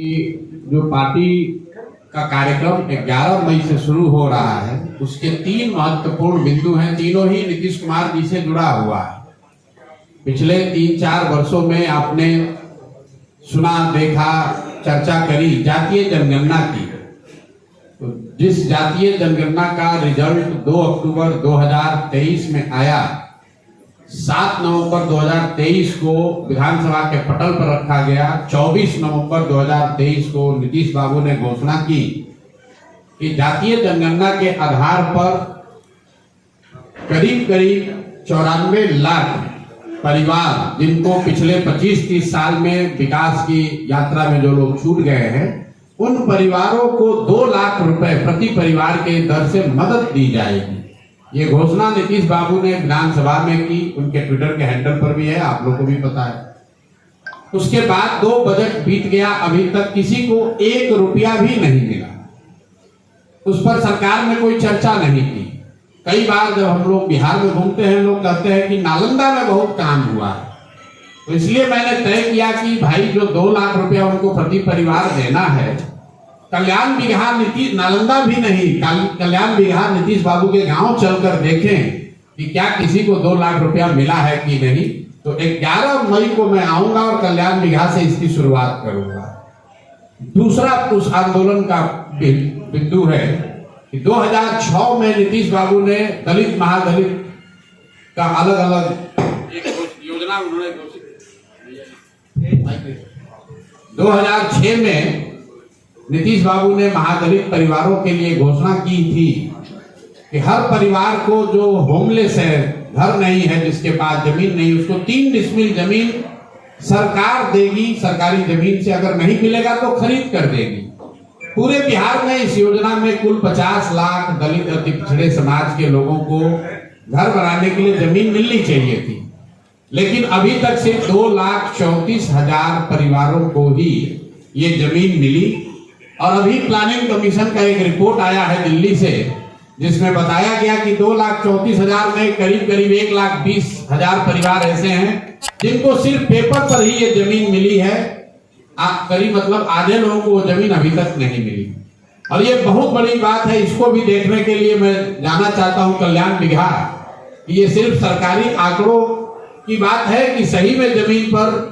कि जो पार्टी का कार्यक्रम 11 मई से शुरू हो रहा है, उसके 3 महत्वपूर्ण बिंदु हैं। तीनों ही नीतीश कुमार जी से जुड़ा हुआ है। पिछले 3-4 वर्षों में आपने सुना, देखा, चर्चा करी जातीय जनगणना की। तो जिस जातीय जनगणना का रिजल्ट 2 अक्टूबर 2023 में आया, 7 नवंबर 2023 को विधानसभा के पटल पर रखा गया। 24 नवंबर 2023 को नीतीश बाबू ने घोषणा की कि जातीय जनगणना के आधार पर करीब करीब 94 लाख परिवार, जिनको पिछले 25-30 साल में विकास की यात्रा में जो लोग छूट गए हैं, उन परिवारों को 2 लाख रुपए प्रति परिवार के दर से मदद दी जाएगी। ये घोषणा नीतीश बाबू ने विधानसभा में की, उनके ट्विटर के हैंडल पर भी है, आप लोगों को भी पता है। उसके बाद 2 बजट बीत गया, अभी तक किसी को 1 रुपया भी नहीं मिला। उस पर सरकार ने कोई चर्चा नहीं की। कई बार जब हम लोग बिहार में घूमते हैं, लोग कहते हैं कि नालंदा में बहुत काम हुआ है, तो इसलिए मैंने तय किया कि भाई जो 2 लाख रुपया उनको प्रति परिवार देना है, कल्याण बिगहा नीतीश, नालंदा भी नहीं, कल्याण बिगहा नीतीश बाबू के गांव चलकर देखें कि क्या किसी को 2 लाख रुपया मिला है कि नहीं। तो 11 मई को मैं आऊंगा और कल्याण बिगहा से इसकी शुरुआत करूंगा। दूसरा उस आंदोलन का बिंदु है कि 2006 में नीतीश बाबू ने दलित महादलित का अलग अलग एक योजना उन्होंने घोषित। 2006 में नीतीश बाबू ने महादलित परिवारों के लिए घोषणा की थी कि हर परिवार को जो होमलेस है, घर नहीं है, जिसके पास जमीन नहीं, उसको 3 डिसमिल जमीन सरकार देगी। सरकारी जमीन से अगर नहीं मिलेगा तो खरीद कर देगी। पूरे बिहार में इस योजना में कुल 50 लाख दलित अति पिछड़े समाज के लोगों को घर बनाने के लिए जमीन मिलनी चाहिए थी, लेकिन अभी तक सिर्फ 2,34,000 परिवारों को ही ये जमीन मिली। और अभी प्लानिंग कमीशन का एक रिपोर्ट आया है दिल्ली से, जिसमें बताया गया कि 2,34,000 में करीब करीब 1,20,000 परिवार ऐसे हैं जिनको सिर्फ पेपर पर ही ये जमीन मिली है। करीब मतलब आधे लोगों को वो जमीन अभी तक नहीं मिली। और ये बहुत बड़ी बात है। इसको भी देखने के लिए मैं जाना चाहता हूं कल्याण बिगहा। ये सिर्फ सरकारी आंकड़ों की बात है कि सही में जमीन पर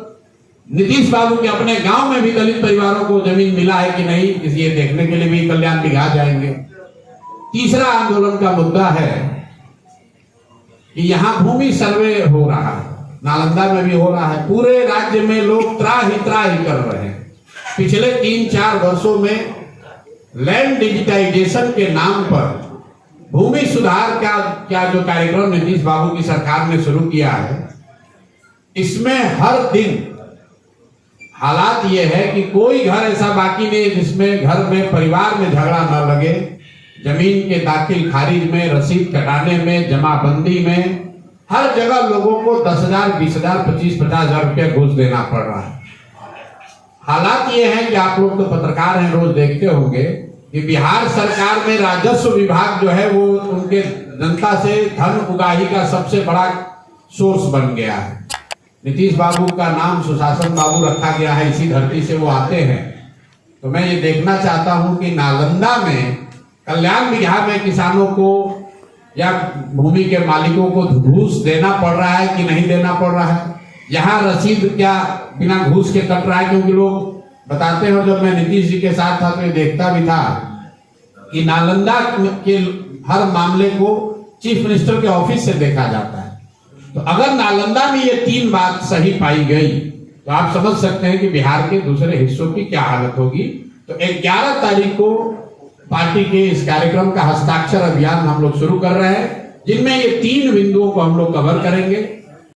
नीतीश बाबू के अपने गांव में भी दलित परिवारों को जमीन मिला है कि नहीं, इसलिए देखने के लिए भी कल्याण बिगहा जाएंगे। तीसरा आंदोलन का मुद्दा है कि यहाँ भूमि सर्वे हो रहा है, नालंदा में भी हो रहा है। पूरे राज्य में लोग त्राही कर रहे हैं। पिछले 3-4 वर्षों में लैंड डिजिटाइजेशन के नाम पर भूमि सुधार का क्या जो कार्यक्रम नीतीश बाबू की सरकार ने शुरू किया है, इसमें हर दिन हालात ये है कि कोई घर ऐसा बाकी नहीं जिसमें घर में परिवार में झगड़ा न लगे। जमीन के दाखिल खारिज में, रसीद कटाने में, जमाबंदी में, हर जगह लोगों को 10,000, 20,000, 25,000 रुपया घूस देना पड़ रहा है। हालात ये है कि आप लोग तो पत्रकार हैं, रोज देखते होंगे कि बिहार सरकार में राजस्व विभाग जो है वो उनके जनता से धन उगाही का सबसे बड़ा सोर्स बन गया है। नीतीश बाबू का नाम सुशासन बाबू रखा गया है, इसी धरती से वो आते हैं। तो मैं ये देखना चाहता हूं कि नालंदा में, कल्याण बिगहा में किसानों को या भूमि के मालिकों को घूस देना पड़ रहा है कि नहीं देना पड़ रहा है। यहाँ रसीद क्या बिना घूस के कट रहा है, क्योंकि लोग बताते हैं, जब मैं नीतीश जी के साथ था तो ये देखता भी था कि नालंदा के हर मामले को चीफ मिनिस्टर के ऑफिस से देखा जाता है। तो अगर नालंदा में ये 3 बात सही पाई गई तो आप समझ सकते हैं कि बिहार के दूसरे हिस्सों की क्या हालत होगी। तो 11 तारीख को पार्टी के इस कार्यक्रम का हस्ताक्षर अभियान हम लोग शुरू कर रहे हैं, जिनमें ये 3 बिंदुओं को हम लोग कवर करेंगे।